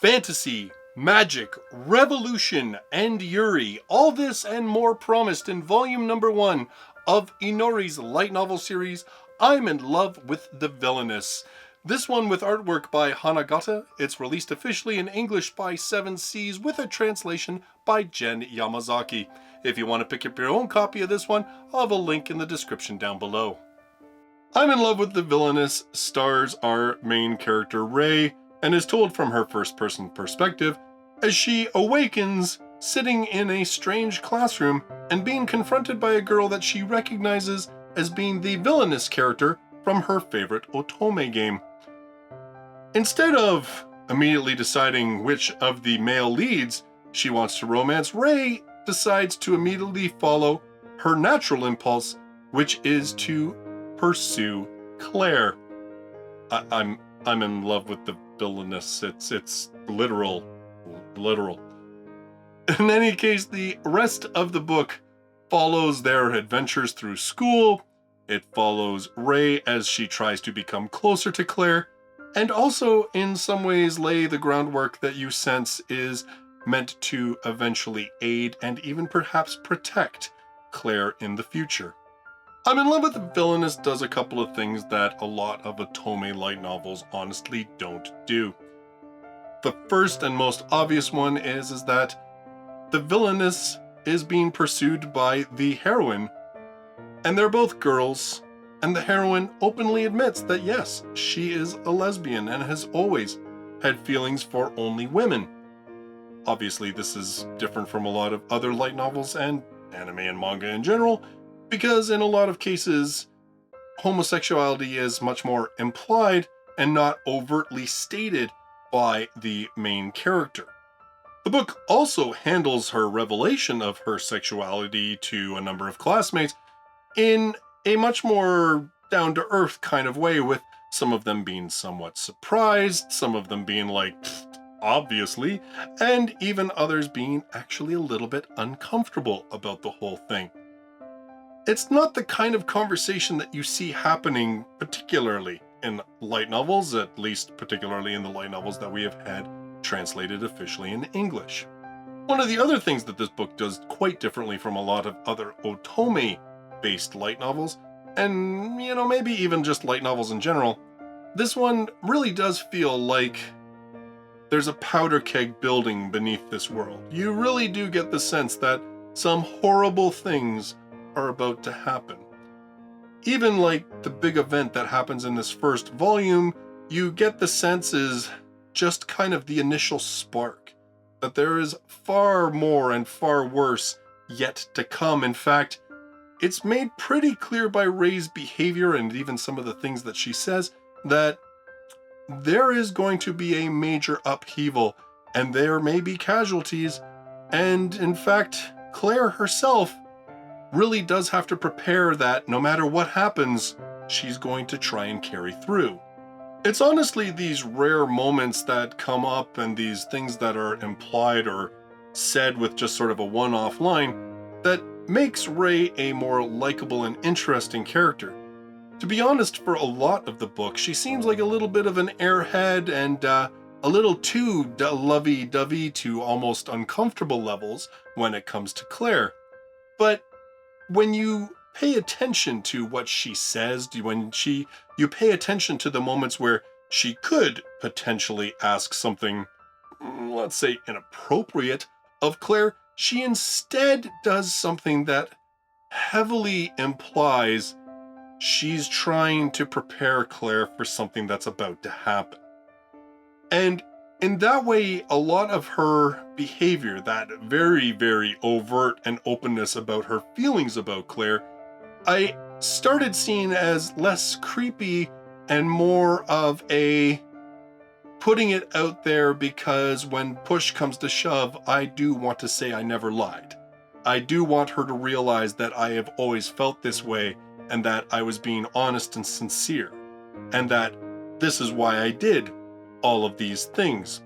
Fantasy, magic, revolution, and Yuri. All this and more promised in volume number 1 of Inori's light novel series, I'm in Love with the Villainess. This one with artwork by Hanagata. It's released officially in English by 7 Seas with a translation by Jenn Yamazki. If you want to pick up your own copy of this one, I'll have a link in the description down below. I'm in Love with the Villainess stars our main character Rei, and is told from her first-person perspective as she awakens sitting in a strange classroom and being confronted by a girl that she recognizes as being the villainous character from her favorite otome game. Instead of immediately deciding which of the male leads she wants to romance, Rei decides to immediately follow her natural impulse, which is to pursue Claire. I'm in love with the villainous. It's literal. In any case, the rest of the book follows their adventures through school. It follows Rei as she tries to become closer to Claire, and also in some ways lay the groundwork that you sense is meant to eventually aid and even perhaps protect Claire in the future. I'm in Love with the Villainess does a couple of things that a lot of otome light novels honestly don't do. The first and most obvious one is that the villainess is being pursued by the heroine, and they're both girls, and the heroine openly admits that yes, she is a lesbian and has always had feelings for only women. Obviously, this is different from a lot of other light novels and anime and manga in general, because in a lot of cases, homosexuality is much more implied and not overtly stated by the main character. The book also handles her revelation of her sexuality to a number of classmates in a much more down-to-earth kind of way, with some of them being somewhat surprised, some of them being like, obviously, and even others being actually a little bit uncomfortable about the whole thing. It's not the kind of conversation that you see happening particularly in light novels, at least particularly in the light novels that we have had translated officially in English. One of the other things that this book does quite differently from a lot of other otome-based light novels, and maybe even just light novels in general, this one really does feel like there's a powder keg building beneath this world. You really do get the sense that some horrible things are about to happen. Even like the big event that happens in this first volume, you get the sense is just kind of the initial spark, that there is far more and far worse yet to come. In fact, it's made pretty clear by Rei's behavior and even some of the things that she says that there is going to be a major upheaval and there may be casualties, and in fact, Claire herself really does have to prepare that no matter what happens, she's going to try and carry through. It's honestly these rare moments that come up and these things that are implied or said with just sort of a one-off line that makes Rei a more likable and interesting character. To be honest, for a lot of the book, she seems like a little bit of an airhead and a little too lovey-dovey to almost uncomfortable levels when it comes to Claire. But when you pay attention to what she says, when you pay attention to the moments where she could potentially ask something, let's say, inappropriate of Claire, she instead does something that heavily implies she's trying to prepare Claire for something that's about to happen. And in that way, a lot of her behavior, that very, very overt and openness about her feelings about Claire, I started seeing as less creepy and more of a putting it out there because when push comes to shove, I do want to say I never lied. I do want her to realize that I have always felt this way and that I was being honest and sincere, and that this is why I did all of these things.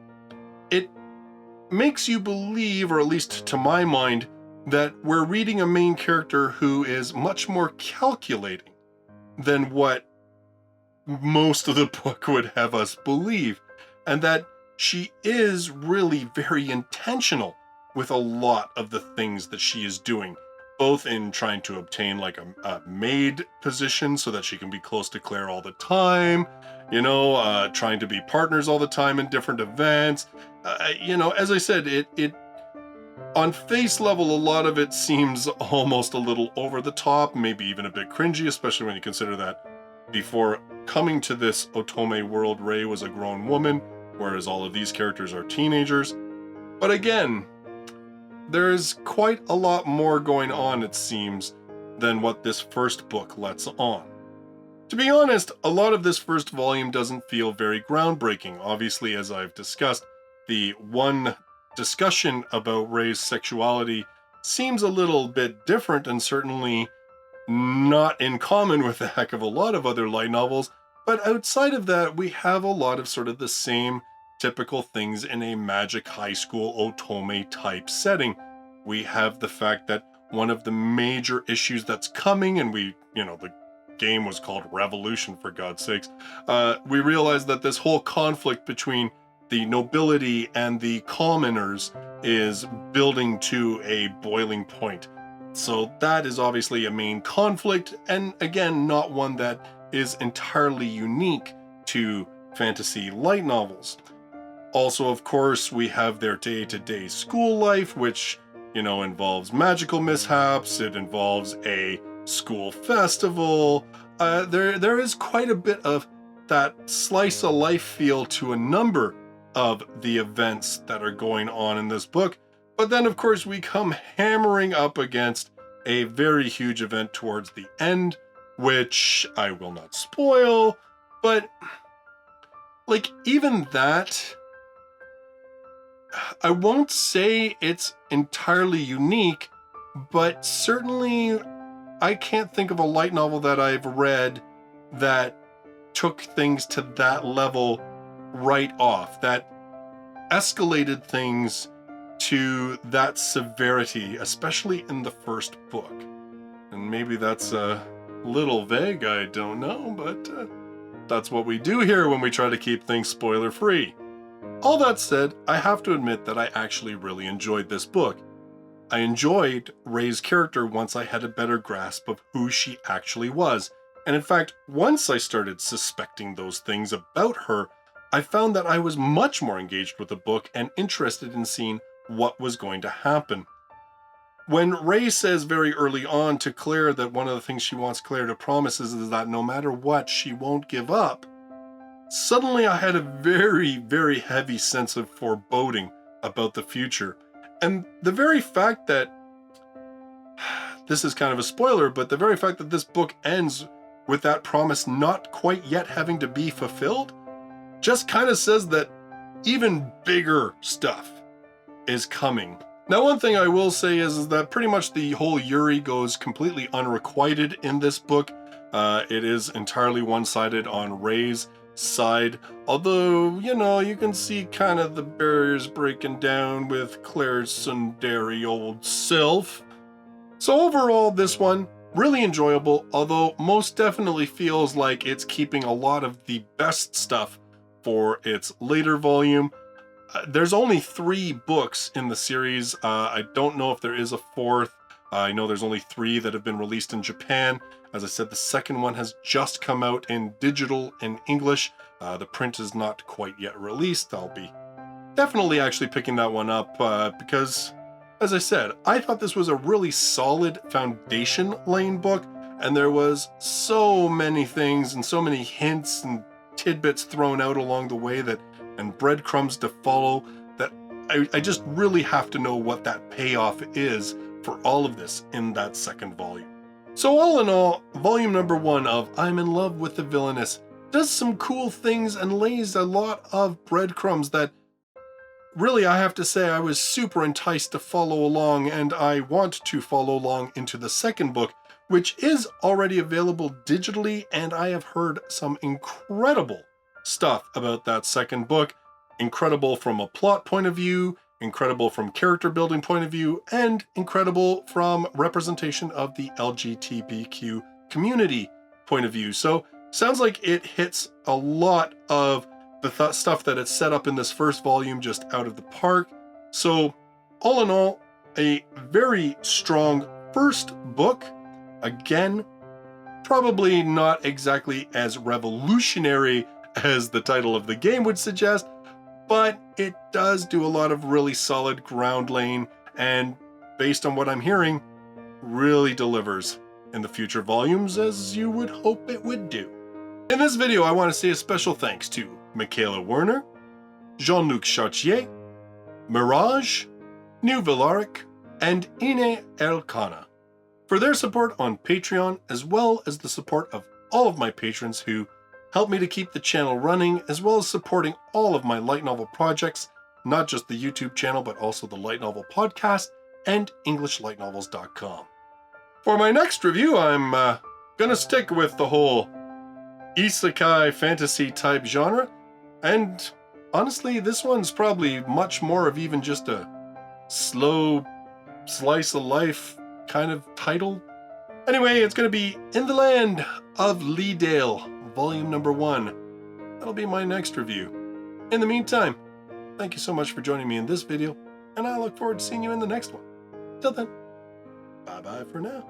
It makes you believe, or at least to my mind, that we're reading a main character who is much more calculating than what most of the book would have us believe, and that she is really very intentional with a lot of the things that she is doing, both in trying to obtain like a maid position so that she can be close to Claire all the time, trying to be partners all the time in different events. As I said, it on face level, a lot of it seems almost a little over the top, maybe even a bit cringy, especially when you consider that before coming to this otome world, Rei was a grown woman, whereas all of these characters are teenagers. But again, there's quite a lot more going on, it seems, than what this first book lets on. To be honest, a lot of this first volume doesn't feel very groundbreaking. Obviously, as I've discussed, the one discussion about Rei's sexuality seems a little bit different and certainly not in common with a heck of a lot of other light novels, but outside of that, we have a lot of sort of the same typical things in a magic high school otome type setting. We have the fact that one of the major issues that's coming, and the game was called Revolution, for God's sakes, we realize that this whole conflict between the nobility and the commoners is building to a boiling point. So that is obviously a main conflict, and again, not one that is entirely unique to fantasy light novels. Also, of course, we have their day-to-day school life, which, involves magical mishaps. It involves a school festival. There is quite a bit of that slice of life feel to a number of the events that are going on in this book. But then, of course, we come hammering up against a very huge event towards the end, which I will not spoil, but even that, I won't say it's entirely unique, but certainly I can't think of a light novel that I've read that took things to that level right off, that escalated things to that severity, especially in the first book. And maybe that's a little vague, I don't know, but that's what we do here when we try to keep things spoiler-free. All that said, I have to admit that I actually really enjoyed this book. I enjoyed Rei's character once I had a better grasp of who she actually was. And in fact, once I started suspecting those things about her, I found that I was much more engaged with the book and interested in seeing what was going to happen. When Rei says very early on to Claire that one of the things she wants Claire to promise is that no matter what, she won't give up, suddenly I had a very, very heavy sense of foreboding about the future. And the very fact that, this is kind of a spoiler, but the very fact that this book ends with that promise not quite yet having to be fulfilled, just kind of says that even bigger stuff is coming. Now, one thing I will say is that pretty much the whole Yuri goes completely unrequited in this book. It is entirely one-sided on Rei's side, although, you can see kind of the barriers breaking down with Claire's tsundere old self. So overall, this one, really enjoyable, although most definitely feels like it's keeping a lot of the best stuff for its later volume. There's only 3 books in the series. I don't know if there is a 4th. I know there's only 3 that have been released in Japan. As I said, the second one has just come out in digital in English. The print is not quite yet released. I'll be definitely actually picking that one up because, as I said, I thought this was a really solid foundation-laying book, and there was so many things and so many hints and tidbits thrown out along the way and breadcrumbs to follow that I just really have to know what that payoff is for all of this in that second volume. So all in all, volume number 1 of I'm in Love with the Villainess does some cool things and lays a lot of breadcrumbs that really, I have to say, I was super enticed to follow along, and I want to follow along into the second book, which is already available digitally, and I have heard some incredible stuff about that second book. Incredible from a plot point of view, incredible from character building point of view, and incredible from representation of the LGBTQ community point of view. So sounds like it hits a lot of the stuff that it's set up in this first volume just out of the park. So all in all, a very strong first book. Again, probably not exactly as revolutionary as the title of the game would suggest, but it does do a lot of really solid ground laying, and based on what I'm hearing, really delivers in the future volumes as you would hope it would do. In this video, I want to say a special thanks to Michaela Werner, Jean-Luc Chartier, Mirage, New Villaric, and Ine Elkana for their support on Patreon, as well as the support of all of my patrons who help me to keep the channel running, as well as supporting all of my light novel projects, not just the YouTube channel, but also the Light Novel Podcast and EnglishLightNovels.com. For my next review, I'm gonna stick with the whole isekai fantasy type genre, and honestly, this one's probably much more of even just a slow slice of life kind of title. Anyway, it's going to be In the Land of Leedale, volume number 1. That'll be my next review. In the meantime, thank you so much for joining me in this video, and I look forward to seeing you in the next one. Till then, bye-bye for now.